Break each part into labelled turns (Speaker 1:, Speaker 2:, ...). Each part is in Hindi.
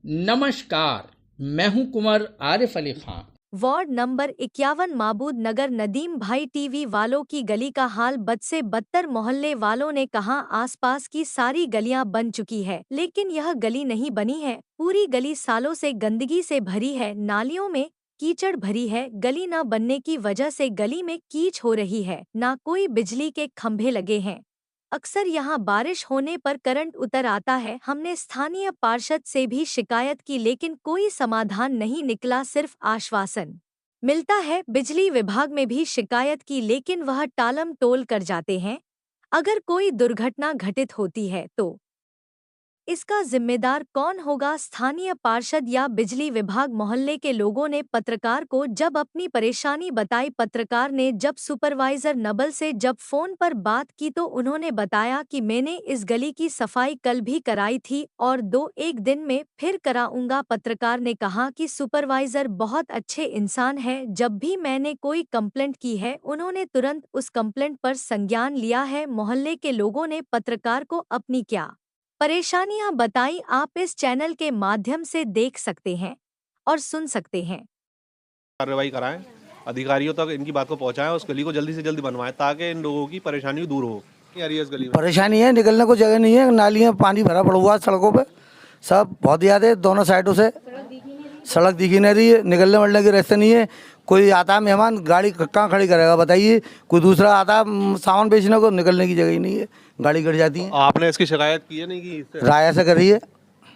Speaker 1: नमस्कार, मैं हूं कुंवर आरिफ अली खान।
Speaker 2: वार्ड नंबर 51 माबूद नगर नदीम भाई टीवी वालों की गली का हाल बद से बदतर। मोहल्ले वालों ने कहा आसपास की सारी गलियां बन चुकी है, लेकिन यह गली नहीं बनी है। पूरी गली सालों से गंदगी से भरी है, नालियों में कीचड़ भरी है। गली न बनने की वजह से गली में कीच हो रही है, न कोई बिजली के खंभे लगे हैं। अक्सर यहाँ बारिश होने पर करंट उतर आता है। हमने स्थानीय पार्षद से भी शिकायत की, लेकिन कोई समाधान नहीं निकला, सिर्फ आश्वासन मिलता है। बिजली विभाग में भी शिकायत की, लेकिन वह टालम टोल कर जाते हैं। अगर कोई दुर्घटना घटित होती है तो इसका जिम्मेदार कौन होगा? स्थानीय पार्षद या बिजली विभाग? मोहल्ले के लोगों ने पत्रकार को जब अपनी परेशानी बताई, पत्रकार ने जब सुपरवाइजर नबल से जब फोन पर बात की तो उन्होंने बताया कि मैंने इस गली की सफाई कल भी कराई थी और 2-1 दिन में फिर कराऊंगा। पत्रकार ने कहा कि सुपरवाइजर बहुत अच्छे इंसान है, जब भी मैंने कोई कंप्लेंट की है उन्होंने तुरंत उस कंप्लेंट पर संज्ञान लिया है। मोहल्ले के लोगों ने पत्रकार को अपनी क्या परेशानियां बताई, आप इस चैनल के माध्यम से देख सकते हैं और सुन सकते हैं।
Speaker 3: कार्रवाई कराएं, अधिकारियों तक इनकी बात को पहुंचाएं, उस गली को जल्दी से जल्दी बनवाएं ताकि इन लोगों की परेशानी दूर हो। इस गली में
Speaker 4: परेशानी है, निकलने को जगह नहीं है, नालियाँ पानी भरा पड़ा हुआ है सड़कों पे, सब बहुत ज़्यादा है। दोनों साइडों से सड़क दिखी नहीं रही है, निकलने वलने के रास्ते नहीं है। कोई आता है मेहमान, गाड़ी कहाँ खड़ी करेगा बताइए? कोई दूसरा आता है सामान बेचने को, निकलने की जगह ही नहीं है, गाड़ी गिर जाती है।
Speaker 3: आपने इसकी शिकायत की है नहीं की?
Speaker 4: राजा से करी है।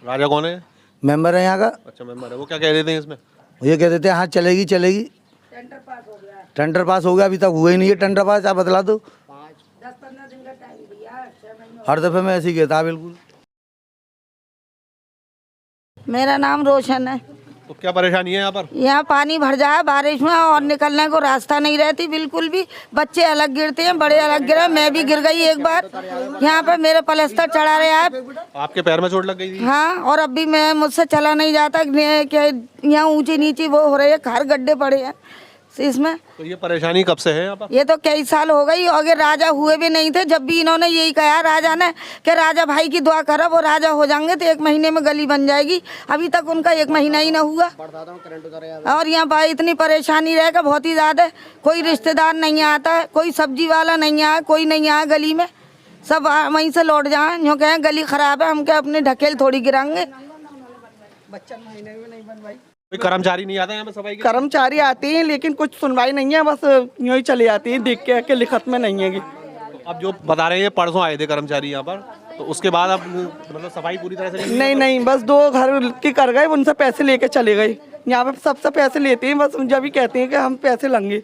Speaker 3: राजा कौन है?
Speaker 4: मेंबर है यहाँ का।
Speaker 3: अच्छा, मेंबर है। वो क्या कह देते हैं इसमें?
Speaker 4: ये कह देते हैं हाँ चलेगी चलेगी। टेंडर पास हो गया, अभी तक हुआ ही नहीं है टेंडर पास। आप बतला दो,
Speaker 5: 10-15 दिन का टाइम दिया।
Speaker 4: हर दफे में ऐसे ही कहता बिल्कुल।
Speaker 5: मेरा नाम रोशन है।
Speaker 3: तो क्या परेशानी है यहाँ पर?
Speaker 5: यहाँ पानी भर जाए बारिश में और निकलने को रास्ता नहीं रहती बिल्कुल भी। बच्चे अलग गिरते हैं, बड़े अलग गिरे, मैं भी गिर गई एक बार। यहाँ पे मेरे प्लास्टर चढ़ा रहे हैं।
Speaker 3: आपके पैर में चोट लग गई थी?
Speaker 5: हाँ, और अभी मैं मुझसे चला नहीं जाता। क्या यहाँ ऊंची नीची वो हो रही है, खार गड्ढे पड़े हैं इसमें।
Speaker 3: तो ये परेशानी कब से है यहाँ पर?
Speaker 5: ये तो कई साल हो गई। अगर राजा हुए भी नहीं थे, जब भी इन्होंने यही कहा राजा ने कि राजा भाई की दुआ करो, वो राजा हो जाएंगे तो 1 महीने में गली बन जाएगी। अभी तक उनका 1 महीना ही ना हुआ और यहाँ पर इतनी परेशानी रहेगा बहुत ही ज्यादा। कोई रिश्तेदार नहीं आता है, कोई सब्जी वाला नहीं आया, कोई नहीं आया गली में। सब वहीं से लौट जाए, जो कहें गली खराब है, हम क्या अपने ढकेल थोड़ी गिराएंगे।
Speaker 3: कोई कर्मचारी नहीं आता यहाँ पे सफाई के?
Speaker 6: कर्मचारी आते हैं लेकिन कुछ सुनवाई नहीं है, बस यूँ ही चले जाती है, देख के लिखत में नहीं है।
Speaker 3: अब जो बता रहे हैं परसों आए थे कर्मचारी यहाँ पर, तो उसके बाद अब मतलब सफाई पूरी तरह से
Speaker 6: नहीं, बस 2 घर की कर गए, उनसे पैसे लेके चले गए। यहाँ पे सबसे पैसे लेते हैं, बस जब भी कहते हैं कि हम पैसे लेंगे,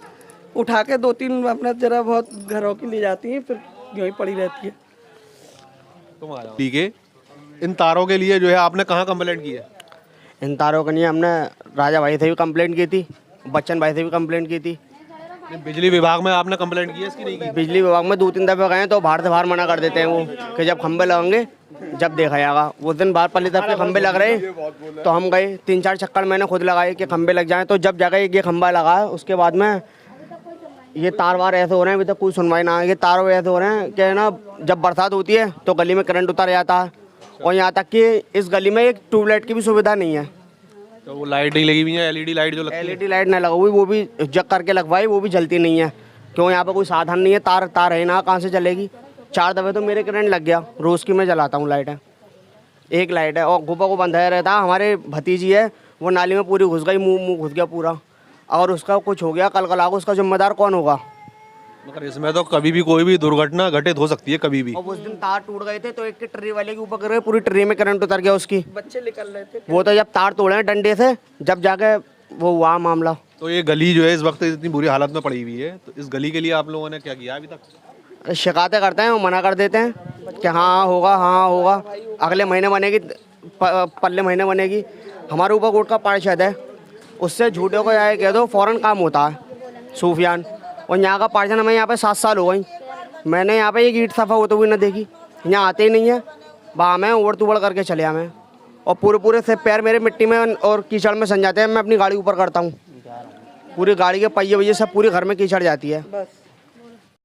Speaker 6: उठा के 2-3 अपना जरा बहुत घरों की ले जाती हैं, फिर यूँ ही पड़ी रहती है।
Speaker 3: ठीक है, इन तारों के लिए जो है आपने कहाँ कंप्लेंट की है?
Speaker 7: इन तारों के लिए हमने राजा भाई से भी कंप्लेंट की थी, बच्चन भाई से भी कंप्लेंट की थी।
Speaker 3: बिजली विभाग में आपने कंप्लेंट की है इसकी? नहीं की?
Speaker 7: बिजली विभाग में 2-3 दफे गए तो बाहर से बाहर मना कर देते हैं वो कि जब खंबे लगेंगे जब देखा जाएगा। उस दिन बाहर पल्ली तरफ के खंबे लग रहे तो हम गए, 3-4 चक्कर मैंने खुद लगाए कि खंबे लग जाएँ। तो जब जगह ये खंबा लगा, उसके बाद में ये तार वार ऐसे हो रहे हैं, अभी तक कोई सुनवाई ना। ये तार ऐसे हो रहे हैं कि ना, जब बरसात होती है तो गली में करंट उतर जाता है और यहाँ तक कि इस गली में एक ट्यूबलाइट की भी सुविधा नहीं है।
Speaker 3: तो वो लाइट नहीं लगी हुई है? एलईडी लाइट जो लगती है?
Speaker 7: एलईडी लाइट नहीं लगा हुई, वो भी जग करके लगवाई, वो भी जलती नहीं है। क्यों? यहाँ पर कोई साधन नहीं है, तार है ना, कहाँ से चलेगी? 4 दफे तो मेरे करंट लग गया। रोज़ की मैं जलाता हूँ लाइट है, एक लाइट है और गुब्बा को बंधाया रहता है। हमारे भतीजी है, वो नाली में पूरी घुस गई, मुँह घुस गया पूरा, और उसका कुछ हो गया कल को, उसका जिम्मेदार कौन होगा?
Speaker 3: मगर इसमें तो कभी भी कोई भी दुर्घटना घटित हो सकती है, कभी भी।
Speaker 7: और उस दिन तार टूट गए थे तो एक के ट्री वाले के ऊपर गिर गए, पूरी ट्री में करंट उतर गया उसकी।
Speaker 6: बच्चे निकल रहे थे,
Speaker 7: वो तो जब तार तोड़े डंडे से, जब जाके वो हुआ मामला।
Speaker 3: तो ये गली जो है इस वक्त इतनी बुरी हालत में पड़ी हुई है, तो इस गली के लिए आप लोगों ने क्या किया अभी तक?
Speaker 7: शिकायतें करते हैं, वो मना कर देते हैं कि हाँ होगा, अगले महीने बनेगी, पल्ले महीने बनेगी। हमारे ऊपर कोर्ट का पार्षद है, उससे झूठे को आए कह दो फ़ौरन काम होता है, सूफियान। और यहाँ का पार्षद हमें यहाँ पे 7 साल हो गई, मैंने यहाँ पे एक ईंट सफ़ा होते हुए न देखी। यहाँ आते ही नहीं है, वहाँ में उबड़ तुबड़ करके चले हमें, और पूरे से पैर मेरे मिट्टी में और कीचड़ में सन जाते हैं। मैं अपनी गाड़ी ऊपर करता हूँ, पूरी गाड़ी के पहिए वजह सब पूरे घर में कीचड़ जाती है।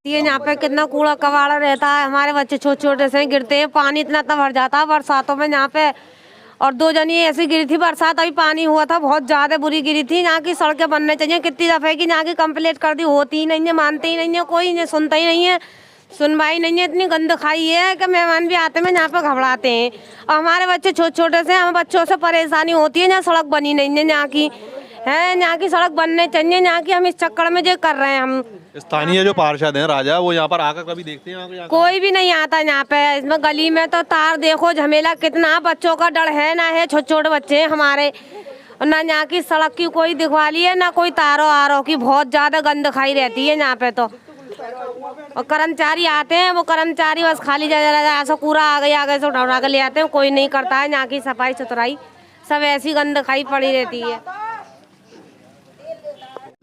Speaker 8: ये यहाँ पे कितना कूड़ा कबाड़ा रहता है, हमारे बच्चे छोटे छोटे से गिरते हैं, पानी इतना भर जाता है बरसातों में यहाँ पे। और 2 जनी ऐसी गिरी थी, बरसात अभी पानी हुआ था, बहुत ज़्यादा बुरी गिरी थी। यहाँ की सड़कें बनने चाहिए, कितनी दफ़े की यहाँ की कंप्लेंट कर दी, होती ही नहीं है, मानते ही नहीं है, कोई इन्हें सुनता ही नहीं है, सुनवाई नहीं है। इतनी गंद खाई है कि मेहमान भी आते हैं यहाँ पे घबराते हैं। और हमारे बच्चे छोटे छोटे से, हमें बच्चों से परेशानी होती है। यहाँ सड़क बनी नहीं है, यहाँ की है, यहाँ की सड़क बनने चाहिए, यहाँ की हम इस चक्कर में जो कर रहे हैं। हम
Speaker 3: स्थानीय जो पार्षद हैं राजा, वो यहाँ पर आकर कभी देखते हैं? यहाँ
Speaker 8: कोई भी नहीं आता यहाँ पे। इसमें गली में तो तार देखो, झमेला कितना, बच्चों का डर है ना है, छोटे छोटे बच्चे हैं हमारे। ना यहाँ की सड़क की कोई दिखवाली है, ना कोई तारों आरों की, बहुत ज्यादा गंद खाई रहती है यहाँ पे तो। और कर्मचारी आते हैं, वो कर्मचारी बस खाली ऐसा कूड़ा आगे से उठा के ले आते हैं, कोई नहीं करता है यहाँ की सफाई सुथराई, सब ऐसी गंद खाई पड़ी रहती है।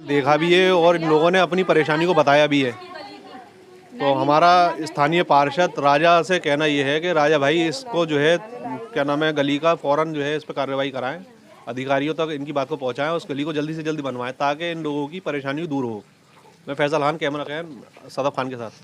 Speaker 3: देखा भी है और इन लोगों ने अपनी परेशानी को बताया भी है। तो हमारा स्थानीय पार्षद राजा से कहना ये है कि राजा भाई, इसको जो है क्या नाम है, गली का फौरन जो है इस पर कार्रवाई कराएं, अधिकारियों तक इनकी बात को पहुंचाएं, उस गली को जल्दी से जल्दी बनवाएं ताकि इन लोगों की परेशानी दूर हो। मैं फैसल खान, कैमरा मैन सदफ खान के साथ।